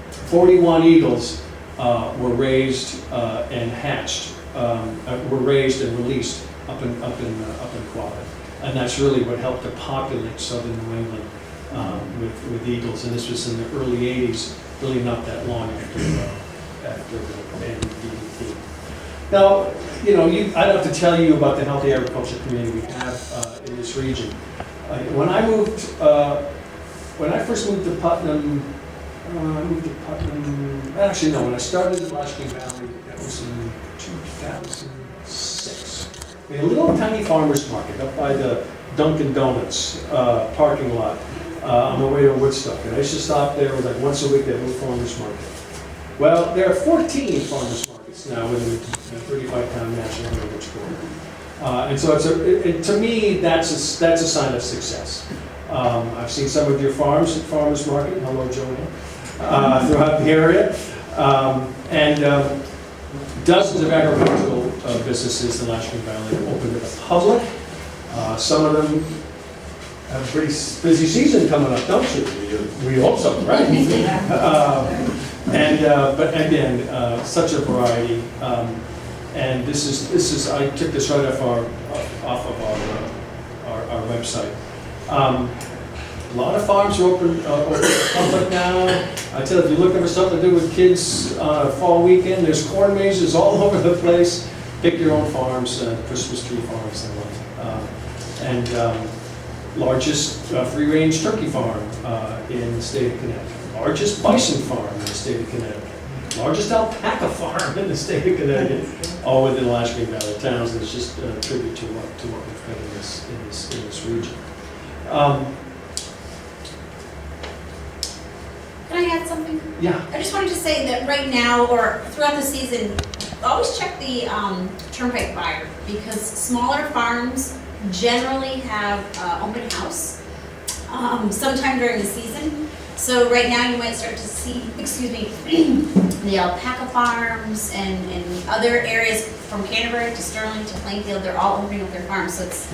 41 eagles were raised and hatched, were raised and released up in Quabbin. And that's really what helped to populate southern New England with eagles. And this was in the early 80s, really not that long after the DDT. Now, you know, I don't have to tell you about the healthy agriculture community we have in this region. When I first moved to Putnam, actually no, when I started in Lasking Valley, that was in 2006. We had a little tiny farmer's market up by the Dunkin' Donuts parking lot on the way to Woodstock. And I used to stop there like once a week at a little farmer's market. Well, there are 14 farmers markets now within the 35-town National Heritage Corridor. And so to me, that's a sign of success. I've seen some of your farms at Farmers Market, hello Joanne, throughout the area. Dozens of agricultural businesses in Lasking Valley open to the public. Some of them have a pretty busy season coming up, don't you? We hope so, right? But again, such a variety. And this is I took this right off of our website. A lot of farms are open to the public now. I tell you, if you're looking for something to do with kids on a fall weekend, there's corn mazes all over the place. Pick your own farms, Christmas tree farms and largest free-range turkey farm in the state of Connecticut. Largest bison farm in the state of Connecticut. Largest alpaca farm in the state of Connecticut. All within Lasking Valley towns. And it's just a tribute to what we've got in this region. Can I add something? Yeah. I just wanted to say that right now, or throughout the season, always check the turnpike buyer, because smaller farms generally have open house sometime during the season. So right now you might start to see, the alpaca farms and other areas from Canterbury to Sterling to Plainfield, they're all opening up their farms. So it's,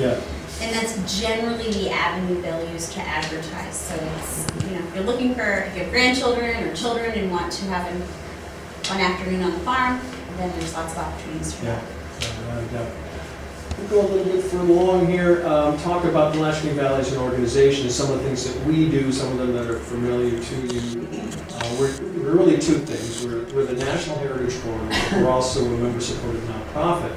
and that's generally the avenue they'll use to advertise. So it's, if you're looking for, if you have grandchildren or children and want to have one afternoon on the farm, then there's lots of opportunities for that. We'll go a little bit further along here, talk about the Lasking Valley as an organization and some of the things that we do, some of them that are familiar to you. We're really two things. We're the National Heritage Corridor. We're also a member-supported nonprofit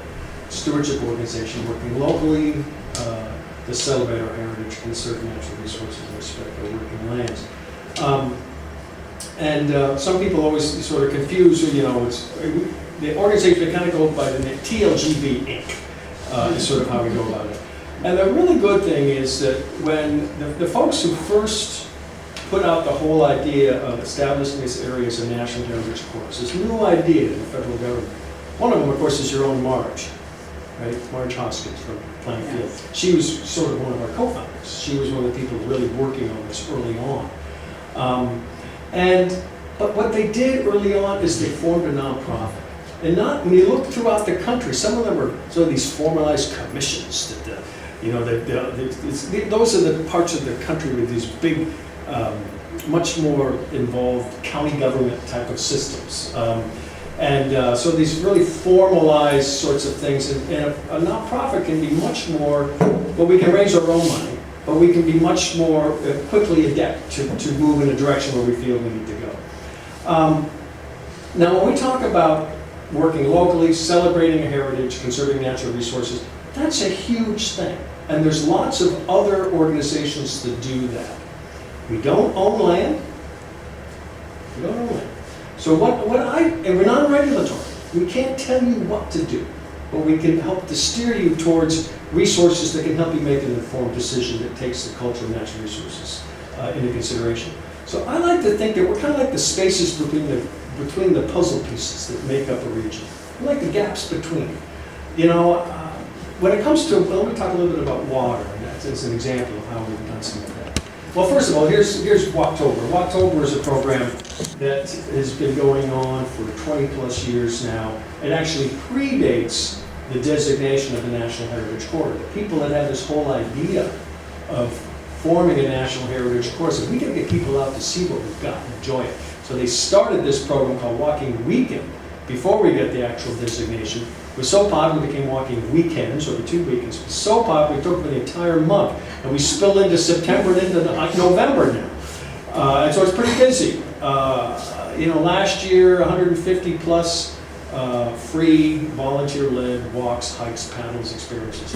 stewardship organization working locally to celebrate our heritage, conserve natural resources, and respect our working lands. Some people always sort of confuse, it's the organization kind of goes by the name TLGV Inc. Is sort of how we go about it. And the really good thing is that when the folks who first put out the whole idea of establishing this area as a national heritage corridor, this new idea in the federal government. One of them, of course, is your own Marge, right? Marge Hoskins from Plainfield. She was sort of one of our co-founders. She was one of the people really working on this early on. But what they did early on is they formed a nonprofit. And when you look throughout the country, some of them are sort of these formalized commissions that, those are the parts of the country with these big, much more involved county government type of systems. So these really formalized sorts of things, and a nonprofit can be much more, well, we can raise our own money, but we can be much more quickly adept to move in a direction where we feel we need to go. Now, when we talk about working locally, celebrating a heritage, conserving natural resources, that's a huge thing. And there's lots of other organizations that do that. We don't own land. We don't own land. So and we're not regulatory. We can't tell you what to do, but we can help to steer you towards resources that can help you make an informed decision that takes the culture of natural resources into consideration. So I like to think that we're kind of like the spaces between the puzzle pieces that make up a region. We're like the gaps between. When it comes to, let me talk a little bit about water, and that's as an example of how we've done some of that. Well, first of all, here's Walktober. Walktober is a program that has been going on for 20 plus years now. It actually predates the designation of the National Heritage Corridor. The people that had this whole idea of forming a National Heritage Corridor said, we got to get people out to see what we've got and enjoy it. So they started this program called Walking Weekend before we get the actual designation. It was so popular, it became Walking Weekends, over 2 weekends. It was so popular, it took the entire month. And we spilled into September and into November now. And so it's pretty busy. Last year, 150 plus free volunteer-led walks, hikes, paddles, experiences.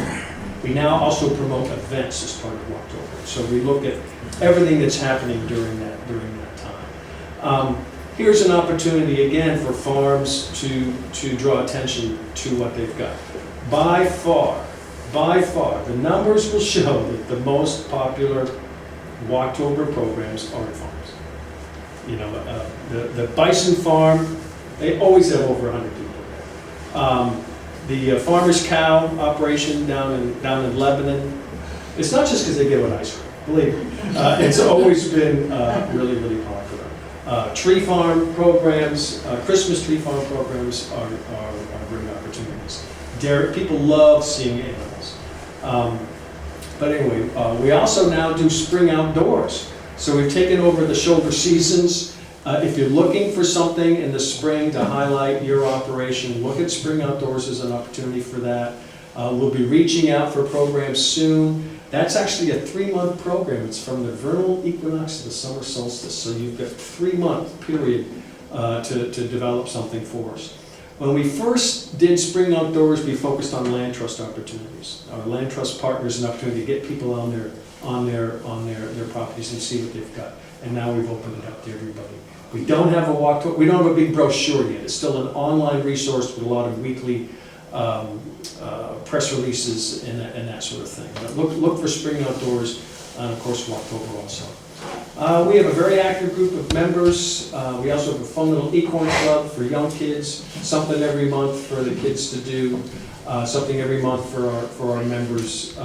We now also promote events as part of Walktober. So we look at everything that's happening during that time. Here's an opportunity again for farms to draw attention to what they've got. By far, the numbers will show that the most popular Walktober programs are at farms. You know, the bison farm, they always have over 100 people there. The farmer's cow operation down in Lebanon, it's not just because they give it ice cream, believe me. It's always been really, really popular. Tree farm programs, Christmas tree farm programs are great opportunities. People love seeing animals. But anyway, we also now do spring outdoors. So we've taken over the shoulder seasons. If you're looking for something in the spring to highlight your operation, look at Spring Outdoors as an opportunity for that. We'll be reaching out for programs soon. That's actually a 3-month program. It's from the vernal equinox to the summer solstice. So you've got a 3-month period to develop something for us. When we first did Spring Outdoors, we focused on land trust opportunities. Our land trust partners an opportunity to get people on their properties and see what they've got. And now we've opened it up to everybody. We don't have a big brochure yet. It's still an online resource with a lot of weekly press releases and that sort of thing. But look for Spring Outdoors and of course Walktober also. We have a very active group of members. We also have a fun little equine club for young kids, something every month for the kids to do, something every month for our members.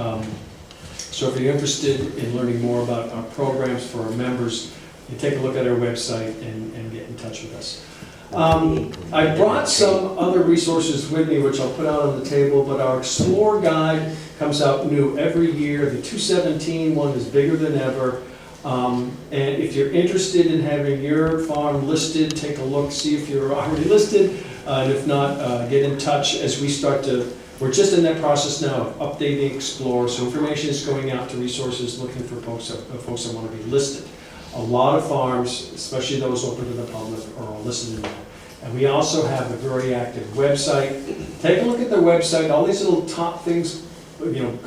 So if you're interested in learning more about our programs for our members, you take a look at our website and get in touch with us. I brought some other resources with me, which I'll put out on the table, but our Explore Guide comes out new every year. The 2017 one is bigger than ever. And if you're interested in having your farm listed, take a look, see if you're already listed. And if not, get in touch as we start to, we're just in that process now of updating Explore. So information is going out to resources looking for folks that want to be listed. A lot of farms, especially those open to the public, are all listed in there. And we also have a very active website. Take a look at the website. All these little top things,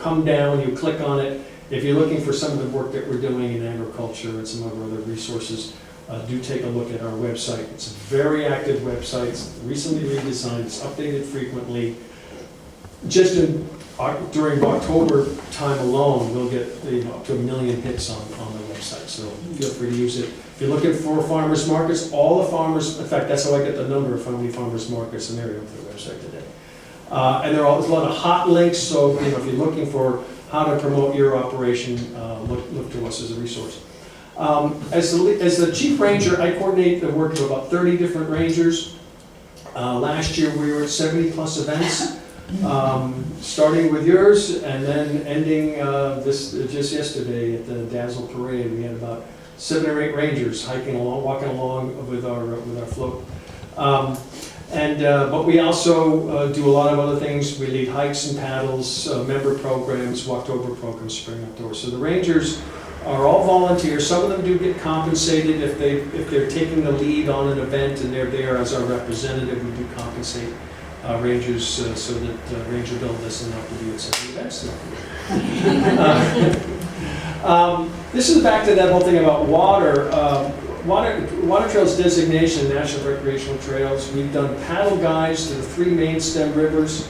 come down, you click on it. If you're looking for some of the work that we're doing in agriculture and some of our other resources, do take a look at our website. It's a very active website. It's recently redesigned. It's updated frequently. Just during October time alone, we'll get up to 1 million hits on the website. So feel free to use it. If you're looking for farmers markets, all the farmers, in fact, that's how I get the number of how many farmers markets in the area for the website today. And there's a lot of hot links. So if you're looking for how to promote your operation, look to us as a resource. As the chief ranger, I coordinate the work of about 30 different rangers. Last year we were at 70 plus events, starting with yours and then ending just yesterday at the Dazzle Parade. We had about 7 or 8 rangers walking along with our float. But we also do a lot of other things. We lead hikes and paddles, member programs, Walktober programs, Spring Outdoors. So the rangers are all volunteers. Some of them do get compensated if they're taking the lead on an event and they're there as our representative. We do compensate rangers so that Ranger Bill doesn't have to be at some events. This is back to that whole thing about water. Water Trails designation, National Recreational Trails. We've done paddle guides to the 3 main stem rivers,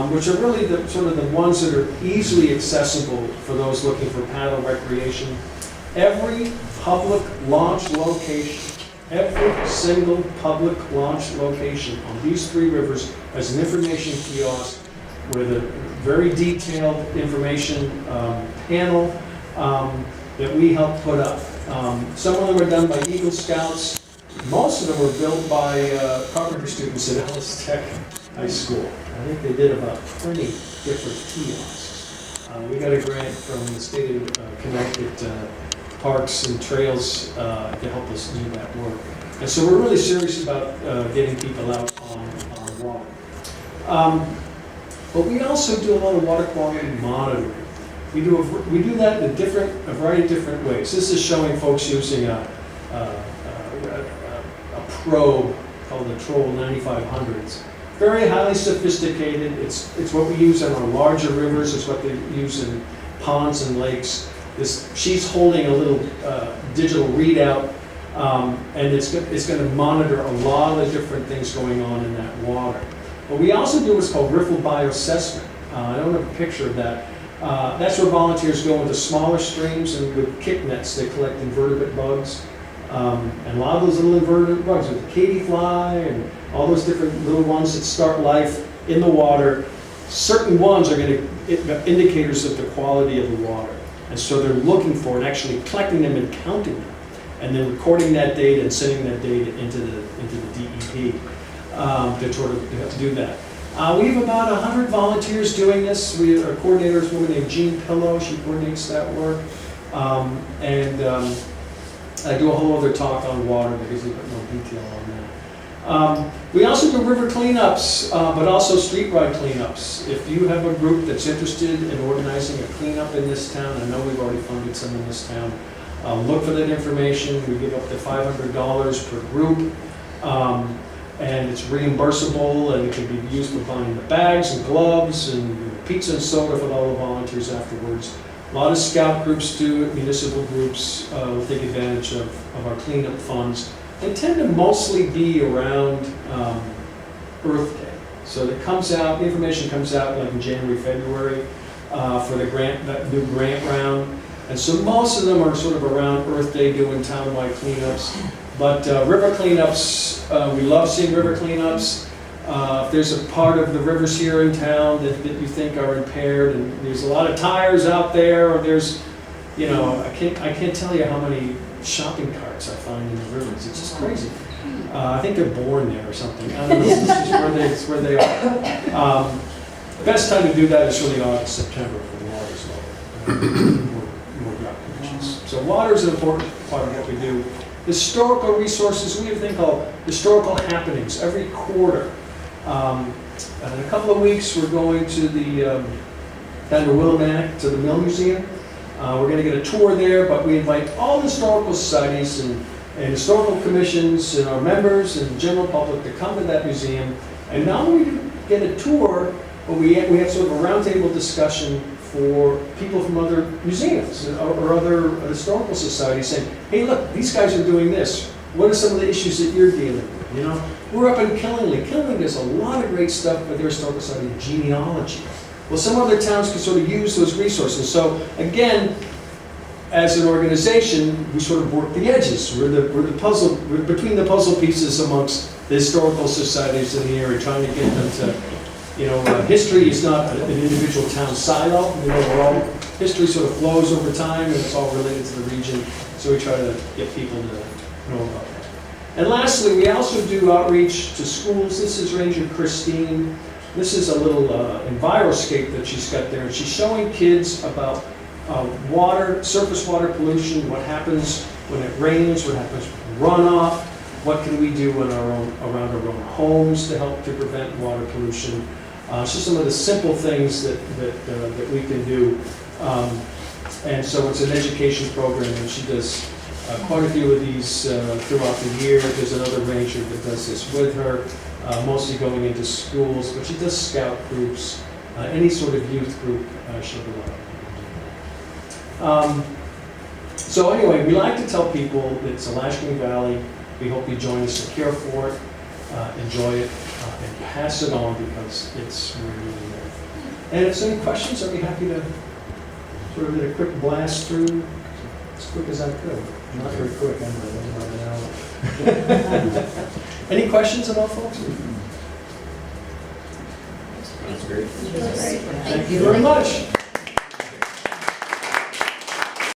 which are really the ones that are easily accessible for those looking for paddle recreation. Every public launch location, every single public launch location on these 3 rivers has an information kiosk with a very detailed information panel that we help put up. Some of them were done by Eagle Scouts. Most of them were built by carpentry students at Ellis Tech High School. I think they did about 20 different kiosks. We got a grant from the state of Connecticut Parks and Trails to help us do that work. And so we're really serious about getting people out on water. But we also do a lot of water quality monitoring. We do that in a variety of different ways. This is showing folks using a probe called the Troll 9500s. Very highly sophisticated. It's what we use on our larger rivers. It's what they use in ponds and lakes. She's holding a little digital readout, and it's going to monitor a lot of different things going on in that water. But we also do what's called riffle bioassessment. I don't have a picture of that. That's where volunteers go into smaller streams, and with kick nets they collect invertebrate bugs. And a lot of those little invertebrate bugs, with the Katy fly and all those different little ones that start life in the water, certain ones are going to indicators of the quality of the water. And so they're looking for and actually collecting them and counting them, and then recording that data and sending that data into the DEP to do that. We have about 100 volunteers doing this. Our coordinator is a woman named Jean Pillow. She coordinates that work. I do a whole other talk on water because we've got more detail on that. We also do river cleanups, but also streetwide cleanups. If you have a group that's interested in organizing a cleanup in this town, I know we've already funded some in this town, look for that information. We give up to $500 per group, and it's reimbursable, and it can be used for buying the bags and gloves and pizza and soda for all the volunteers afterwards. A lot of scout groups do it, municipal groups will take advantage of our cleanup funds. They tend to mostly be around Earth Day. So it comes out, the information comes out like in January, February for the that new grant round. And so most of them are sort of around Earth Day doing townwide cleanups. But river cleanups, we love seeing river cleanups. If there's a part of the rivers here in town that you think are impaired, and there's a lot of tires out there, or there's, you know, I can't tell you how many shopping carts I find in the rivers. It's just crazy. I think they're born there or something. I don't know. It's where they are. The best time to do that is really August, September, when the water's low. More drought conditions. So water is an important part of what we do. Historical resources, we have a thing called historical happenings every quarter. In a couple of weeks, we're going to down to Willimantic to the Mill Museum. We're going to get a tour there, but we invite all the historical societies and historical commissions and our members and the general public to come to that museum. And not only get a tour, but we have sort of a roundtable discussion for people from other museums or other historical societies saying, hey, look, these guys are doing this. What are some of the issues that you're dealing with? You know, we're up in Killingly. Killingly does a lot of great stuff with their historical society, genealogy. Well, some other towns can sort of use those resources. So again, as an organization, we sort of work the edges. We're between the puzzle pieces amongst the historical societies in the area, trying to get them to, you know, history is not an individual town silo. You know, history sort of flows over time, and it's all related to the region. So we try to get people to know about that. And lastly, we also do outreach to schools. This is Ranger Christine. This is a little Enviroscape that she's got there. And she's showing kids about surface water pollution, what happens when it rains, what happens with runoff, what can we do around our own homes to help to prevent water pollution. So some of the simple things that we can do. And so it's an education program, and she does quite a few of these throughout the year. There's another ranger that does this with her, mostly going into schools, but she does scout groups, any sort of youth group she'll go out. So anyway, we like to tell people that it's Alashkang Valley. We hope you join us to care for it, enjoy it, and pass it on because it's really there. And if there's any questions, I'd be happy to sort of get a quick blast through as quick as I could. Not very quick, I'm about an hour. Any questions at all, folks? That's great. Thank Thank you very much.